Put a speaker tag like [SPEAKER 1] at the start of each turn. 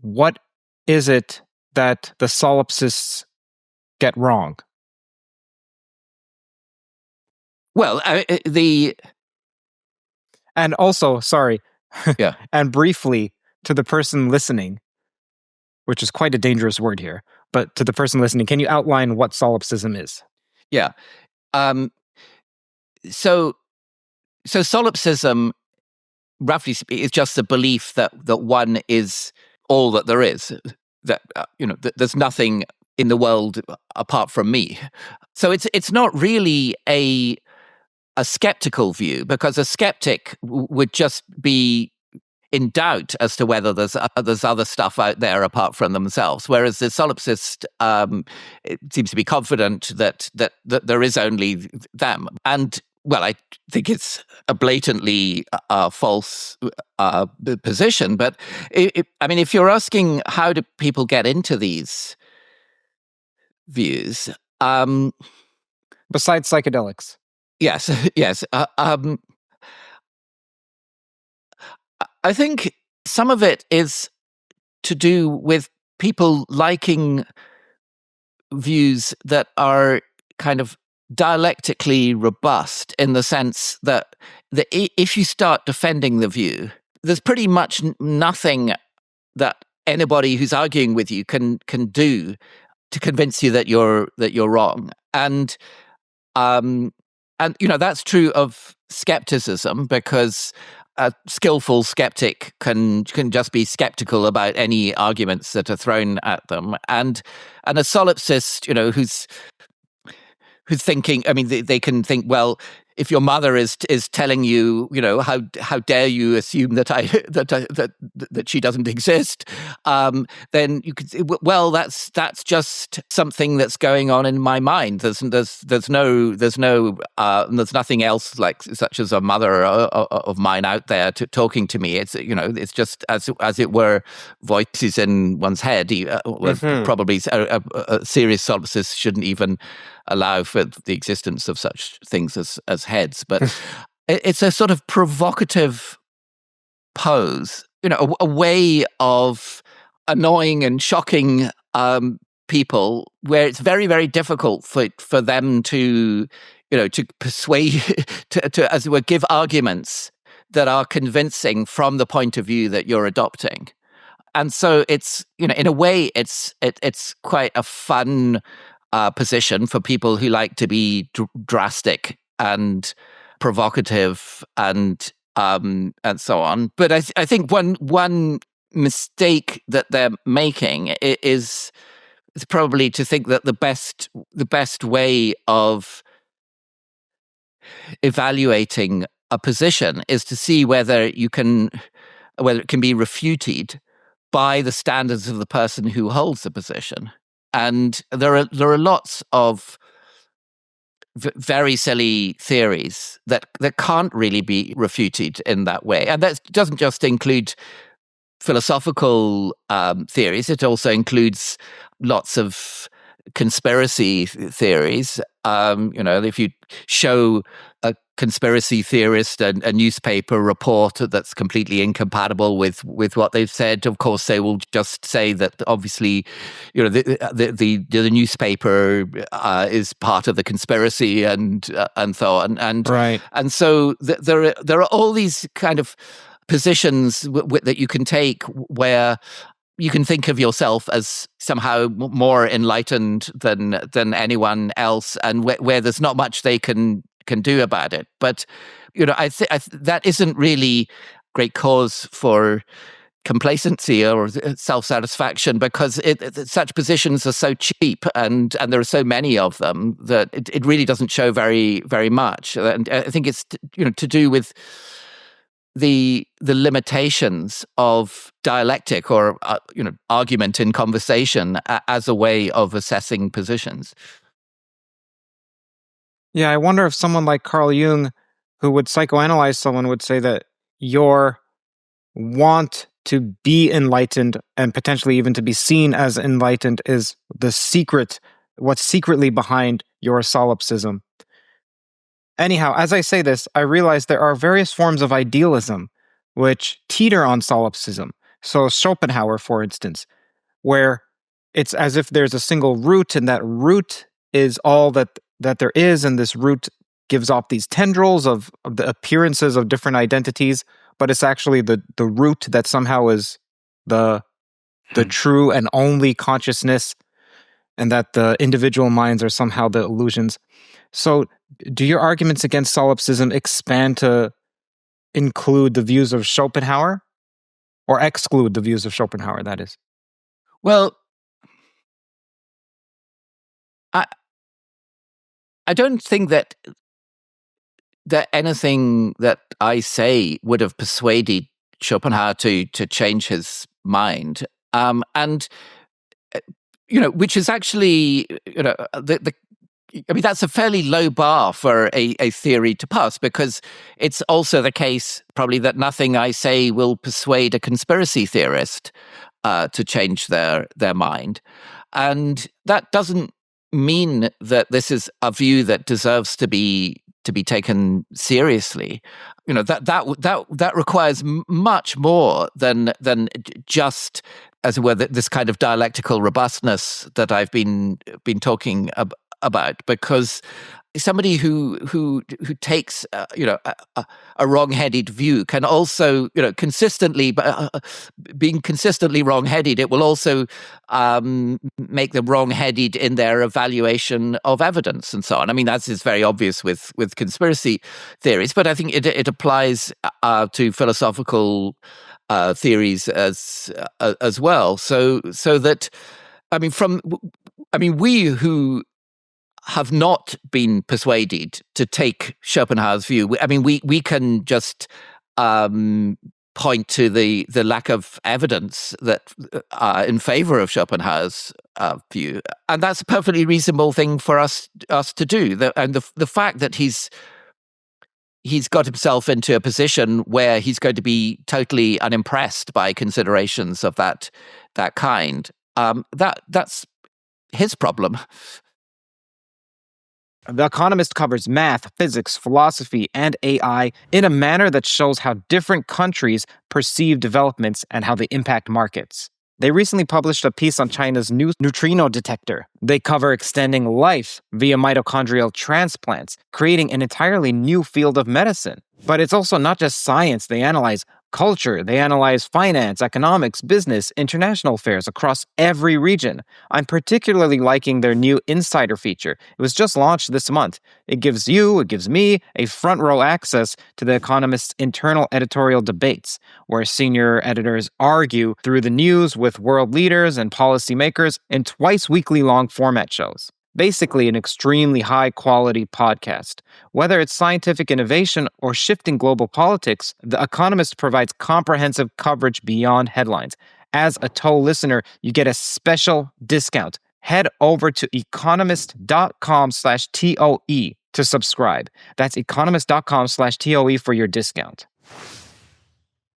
[SPEAKER 1] what is it that the solipsists get wrong?
[SPEAKER 2] Well,
[SPEAKER 1] And also, sorry,
[SPEAKER 2] yeah.
[SPEAKER 1] and briefly, to the person listening, which is quite a dangerous word here, but to the person listening, can you outline what solipsism is?
[SPEAKER 2] Yeah. So solipsism, roughly speaking, is just the belief that one is all that there is. That that there's nothing in the world apart from me. So it's not really a skeptical view, because a skeptic would just be in doubt as to whether there's other stuff out there apart from themselves, whereas the solipsist it seems to be confident that there is only them. And well, I think it's a blatantly false position. But I mean, if you're asking how do people get into these views,
[SPEAKER 1] Besides psychedelics.
[SPEAKER 2] yes, yes. I think some of it is to do with people liking views that are kind of dialectically robust, in the sense that if you start defending the view, there's pretty much nothing that anybody who's arguing with you can do to convince you that you're wrong. And that's true of skepticism, because a skillful skeptic can just be skeptical about any arguments that are thrown at them, and a solipsist, who's thinking, I mean, they can think, well, if your mother is telling you, how dare you assume that she doesn't exist, then you could say, well, that's just something that's going on in my mind. There's nothing else like such as a mother of mine out there talking to me. It's it's just as it were voices in one's head. Probably a serious solipsist shouldn't even allow for the existence of such things as heads, but it's a sort of provocative pose, a way of annoying and shocking people, where it's very, very difficult for them to persuade, to as it were, give arguments that are convincing from the point of view that you're adopting. And so it's, in a way, it's quite a fun position for people who like to be drastic and provocative and so on. But I think one mistake that they're making is probably to think that the best way of evaluating a position is to see whether it can be refuted by the standards of the person who holds the position. And there are lots of very silly theories that can't really be refuted in that way. And that doesn't just include philosophical theories. It also includes lots of conspiracy theories. If you show a conspiracy theorist a newspaper report that's completely incompatible with what they've said, of course they will just say that obviously, the newspaper is part of the conspiracy and so on. And
[SPEAKER 1] right.
[SPEAKER 2] And so there are all these kind of positions that you can take where you can think of yourself as somehow more enlightened than anyone else, and where there's not much they can do about it. But I think that isn't really great cause for complacency or self-satisfaction, because such positions are so cheap, and there are so many of them that it really doesn't show very, very much. And I think it's to do with the limitations of dialectic or argument in conversation as a way of assessing positions.
[SPEAKER 1] Yeah, I wonder if someone like Carl Jung, who would psychoanalyze someone, would say that your want to be enlightened and potentially even to be seen as enlightened is the secret, what's secretly behind your solipsism. Anyhow, as I say this, I realize there are various forms of idealism which teeter on solipsism. So Schopenhauer, for instance, where it's as if there's a single root, and that root is all that there is, and this root gives off these tendrils of the appearances of different identities, but it's actually the root that somehow is the true and only consciousness, and that the individual minds are somehow the illusions. So do your arguments against solipsism expand to include the views of Schopenhauer, or exclude the views of Schopenhauer, that is?
[SPEAKER 2] Well, I don't think that anything that I say would have persuaded Schopenhauer to change his mind, and which is actually I mean, that's a fairly low bar for a theory to pass, because it's also the case probably that nothing I say will persuade a conspiracy theorist to change their mind. And that doesn't mean that this is a view that deserves to be taken seriously. That requires much more than just, as it were, this kind of dialectical robustness that I've been talking about, because somebody who takes a wrong-headed view can also consistently, being consistently wrong-headed, it will also make them wrong-headed in their evaluation of evidence and so on. I mean, that is very obvious with conspiracy theories, but I think it applies to philosophical theories as well. So that we who have not been persuaded to take Schopenhauer's view, I mean, we can just point to the lack of evidence that in favor of Schopenhauer's view, and that's a perfectly reasonable thing for us to do. And the fact that he's got himself into a position where he's going to be totally unimpressed by considerations of that kind, that's his problem.
[SPEAKER 1] The Economist covers math, physics, philosophy, and AI in a manner that shows how different countries perceive developments and how they impact markets. They recently published a piece on China's new neutrino detector. They cover extending life via mitochondrial transplants, creating an entirely new field of medicine. But it's also not just science. They analyze culture, they analyze finance, economics, business, international affairs across every region. I'm particularly liking their new Insider feature. It was just launched this month. It gives me a front row access to The Economist's internal editorial debates, where senior editors argue through the news with world leaders and policymakers in twice weekly long format shows. Basically, an extremely high-quality podcast. Whether it's scientific innovation or shifting global politics, The Economist provides comprehensive coverage beyond headlines. As a TOE listener, you get a special discount. Head over to economist.com/TOE to subscribe. That's economist.com/TOE for your discount.